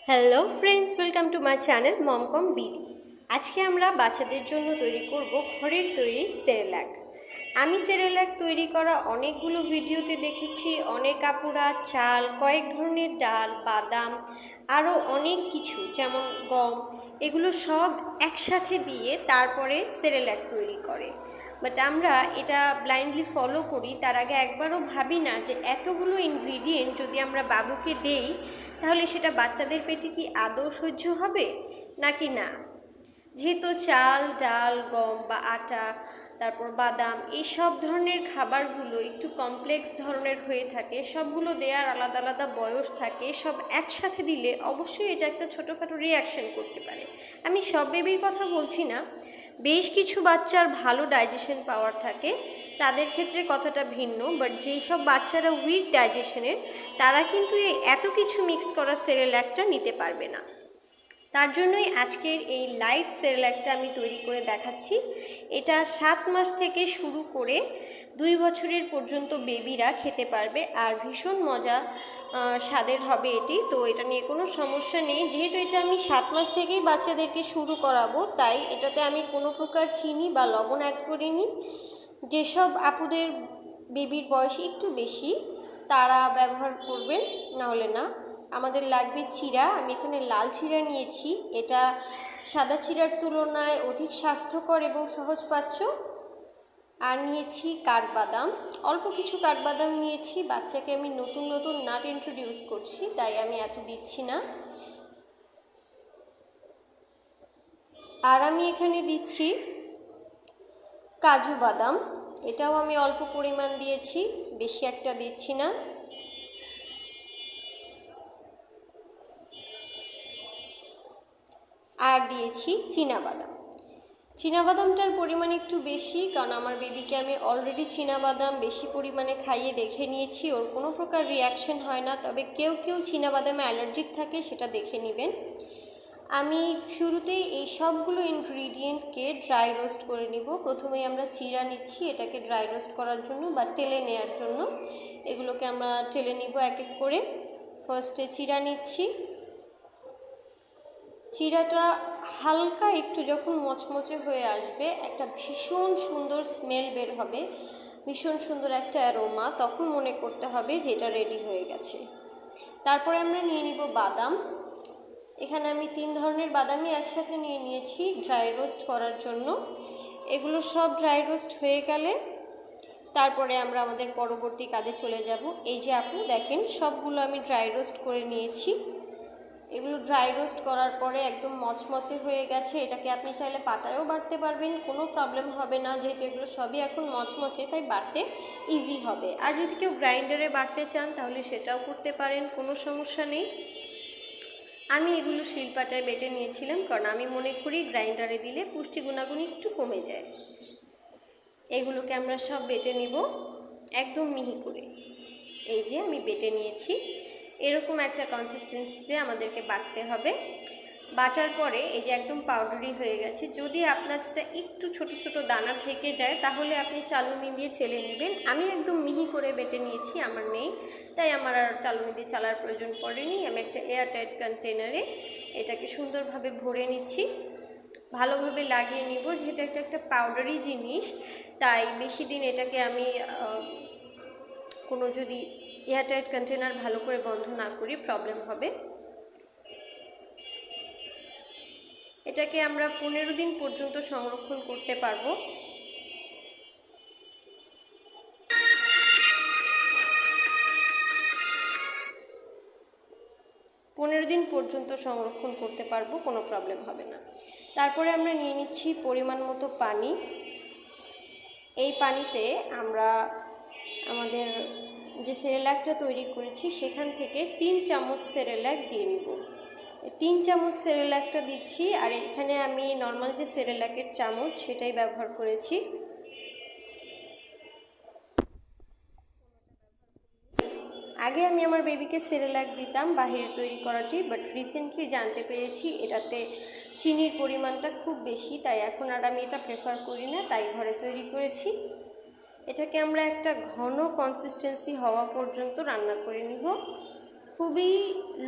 Hello friends, welcome to my channel মমকম BD. আজকে আমরা বাচ্চাদের জন্য তৈরি করব ঘরের তৈরি সেরেল্যাক। আমি সেরেল্যাক তৈরি করা অনেকগুলো ভিডিওতে দেখেছি। অনেক আপুরা চাল, কয়েক ধরনের ডাল, বাদাম, আরও অনেক কিছু যেমন গম, এগুলো সব একসাথে দিয়ে তারপরে সেরেল্যাক তৈরি করে। বাট আমরা এটা ব্লাইন্ডলি ফলো করি, তার আগে একবারও ভাবি না যে এতগুলো ইনগ্রিডিয়েন্ট যদি আমরা বাবুকে দেই তাহলে সেটা বাচ্চাদের পেটে কি আদৌ সহ্য হবে নাকি না। যেহেতু চাল, ডাল, গম বা আটা, তারপর বাদাম, এই সব ধরনের খাবারগুলো একটু কমপ্লেক্স ধরনের হয়ে থাকে, সবগুলো দেওয়ার আলাদা আলাদা বয়স থাকে, সব একসাথে দিলে অবশ্যই এটা একটা ছোটোখাটো রিয়াকশন করতে পারে। আমি সব বেবির কথা বলছি না, বেশ কিছু বাচ্চার ভালো ডাইজেশন পাওয়ার থাকে, তাদের ক্ষেত্রে কথাটা ভিন্ন। বাট যেই সব বাচ্চারা উইক ডাইজেশনের, তারা কিন্তু এত কিছু মিক্স করা সেরেল্যাকটা নিতে পারবে না। তার জন্যই আজকের এই লাইট সেরেল্যাকটা আমি তৈরি করে দেখাচ্ছি। এটা 7 মাস থেকে শুরু করে 2 বছরের পর্যন্ত বেবিরা খেতে পারবে, আর ভীষণ মজা স্বাদের হবে এটি। তো এটা নিয়ে কোনো সমস্যা নেই। যেহেতু এটা আমি 7 মাস থেকেই বাচ্চাদেরকে শুরু করাবো, তাই এটাতে আমি কোনো প্রকার চিনি বা লবণ অ্যাড করিনি। যেসব আপুদের বেবির বয়স একটু বেশি তারা ব্যবহার করবেন, নাহলে না। আমাদের লাগবে চিড়া। আমি এখানে লাল চিড়া নিয়েছি, এটা সাদা চিড়ার তুলনায় অধিক স্বাস্থ্যকর এবং সহজপাচ্য। আর নিয়েছি কাঠবাদাম, অল্প কিছু কাঠবাদাম নিয়েছি। বাচ্চাকে আমি নতুন নতুন নাট ইন্ট্রোডিউস করছি, তাই আমি এত দিচ্ছি না। আর আমি এখানে দিচ্ছি কাজু বাদাম, এটাও আমি অল্প পরিমাণ দিয়েছি, বেশি একটা দিচ্ছি না। আর দিয়েছি চীনাবাদাম। চীনাবাদামটার পরিমাণ একটু বেশি, কারণ আমার বেবিকে আমি অলরেডি চীনাবাদাম বেশি পরিমাণে খাইয়ে দেখে নিয়েছি, ওর কোনো প্রকার রিয়াকশন হয় না। তবে কেউ কেউ চীনাবাদামে অ্যালার্জিক থাকে, সেটা দেখে নেবেন। আমি শুরুতেই এই সবগুলো ইনগ্রিডিয়েন্টকে ড্রাই রোস্ট করে নিব। প্রথমেই আমরা চিড়া নিচ্ছি, এটাকে ড্রাই রোস্ট করার জন্য বা টেলে নেওয়ার জন্য। এগুলোকে আমরা টেলে নিব এক এক করে। ফার্স্টে চিড়া নিচ্ছি। চিড়াটা হালকা একটু যখন মচমচে হয়ে আসবে, একটা ভীষণ সুন্দর স্মেল বের হবে, ভীষণ সুন্দর একটা অ্যারোমা, তখন মনে করতে হবে যে এটা রেডি হয়ে গেছে। তারপরে আমরা নিয়ে নিব বাদাম। এখানে আমি 3 ধরনের বাদামই একসাথে নিয়ে নিয়েছি ড্রাই রোস্ট করার জন্য। এগুলো সব ড্রাই রোস্ট হয়ে গেলে তারপরে আমরা আমাদের পরবর্তী কাজে চলে যাব। এই যে আপু দেখেন, সবগুলো আমি ড্রাই রোস্ট করে নিয়েছি। এগুলো ড্রাই রোস্ট করার পরে একদম মচমচে হয়ে গেছে। এটাকে আপনি চাইলে পাতায়ও বাটতে পারবেন, কোনো প্রবলেম হবে না। যেহেতু এগুলো সবই এখন মচমচে, তাই বাটতে ইজি হবে। আর যদি কেউ গ্রাইন্ডারে বাটতে চান তাহলে সেটাও করতে পারেন, কোনো সমস্যা নেই। আমি এগুলো শিলপাটায় বেটে নিয়েছিলাম, কারণ আমি মনে করি গ্রাইন্ডারে দিলে পুষ্টি গুণাগুণ একটু কমে যায়। এগুলোকে আমরা সব বেটে নিব একদম মিহি করে। এই যে আমি বেটে নিয়েছি, এরকম একটা কনসিস্টেন্সিতে আমাদেরকে বাটতে হবে। বাটার পরে এই যে একদম পাউডারি হয়ে গেছে। যদি আপনারটা একটু ছোট ছোট দানা থেকে যায় তাহলে আপনি চালুনি দিয়ে চেলে নেবেন। আমি একদম মিহি করে বেটে নিয়েছি, আমার নেই, তাই আমার আর চালুনি দিয়ে চালার প্রয়োজন পড়েনি। আমি একটা এয়ারটাইট কন্টেনারে এটাকে সুন্দরভাবে ভরে নিচ্ছি, ভালোভাবে লাগিয়ে নিব। যেহেতু একটা পাউডারি জিনিস, তাই বেশি দিন এটাকে আমি কোনো যদি এয়ারটাইট কন্টেনার ভালো করে বন্ধ না করি প্রবলেম হবে। এটাকে আমরা 15 দিন পর্যন্ত সংরক্ষণ করতে পারবো। 15 দিন পর্যন্ত সংরক্ষণ করতে পারবো, কোনো প্রবলেম হবে না। তারপরে আমরা নিয়ে নিচ্ছি পরিমাণ মতো পানি। এই পানিতে আমরা আমাদের যে সেরেল্যাকটা তৈরি করেছি সেখান থেকে 3 চামচ সেরেল্যাক দিয়ে নেব। 3 চামচ সেরেল্যাকটা দিচ্ছি, আর এখানে আমি নর্মাল যে সেরেল্যাকের চামচ সেটাই ব্যবহার করেছি। আগে আমি আমার বেবিকে সেরেল্যাক দিতাম বাহিরে তৈরি করাটি, বাট রিসেন্টলি জানতে পেরেছি এটাতে চিনির পরিমাণটা খুব বেশি, তাই এখন আর আমি এটা প্রেফার করি না, তাই ঘরে তৈরি করেছি। এটাকে আমরা একটা ঘন কনসিস্টেন্সি হওয়া পর্যন্ত রান্না করে নিব। খুবই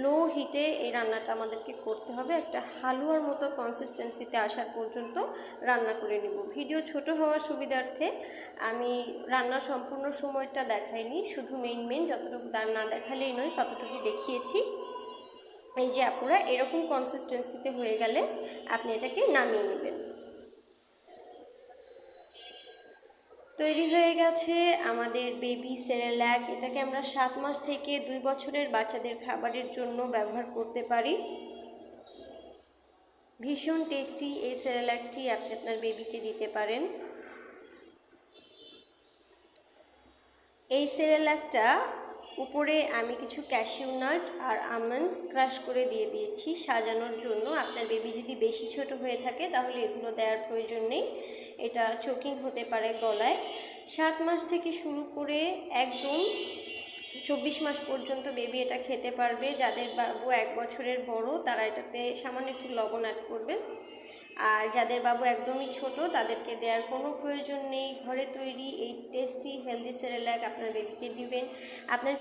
লো হিটে এই রান্নাটা আমাদেরকে করতে হবে, একটা হালুয়ার মতো কনসিস্টেন্সিতে আসার পর্যন্ত রান্না করে নেব। ভিডিও ছোট হওয়ার সুবিধার্থে আমি রান্নার সম্পূর্ণ সময়টা দেখাইনি, শুধু মেইন যতটুকু না দেখালেই নয় ততটুকু দেখিয়েছি। এই যে আপুরা এরকম কনসিস্টেন্সিতে হয়ে গেলে আপনি এটাকে নামিয়ে নেবেন। তৈরি হয়ে গেছে আমাদের বেবি সেরেল্যাক। এটাকে আমরা 7 মাস থেকে 2 বছরের বাচ্চাদের খাবারের জন্য ব্যবহার করতে পারি। ভীষণ টেস্টি এই সেরেল্যাকটি আপনি আপনার বেবিকে দিতে পারেন। এই সেরেল্যাকটা উপরে আমি কিছু ক্যাশিউ নাট আর আমন্ডস ক্রাশ করে দিয়ে দিয়েছি সাজানোর জন্য। আপনার বেবি যদি বেশি ছোট হয়ে থাকে তাহলে এগুলো দেওয়ার প্রয়োজন নেই, এটা চোকিং হতে পারে গলায়। 7 মাস থেকে শুরু করে একদম 24 মাস পর্যন্ত বেবি এটা খেতে পারবে। যাদের বাবু 1 বছরের বড় তারা এটাতে সামান্য একটু লবণ অ্যাড করবেন, আর যাদের বাবু একদমই ছোট তাদেরকে দেওয়ার কোনো প্রয়োজন নেই। ঘরে তৈরি এই টেস্টি হেলদি সেরেল্যাক আপনার বেবিকে দিবেন। আপনার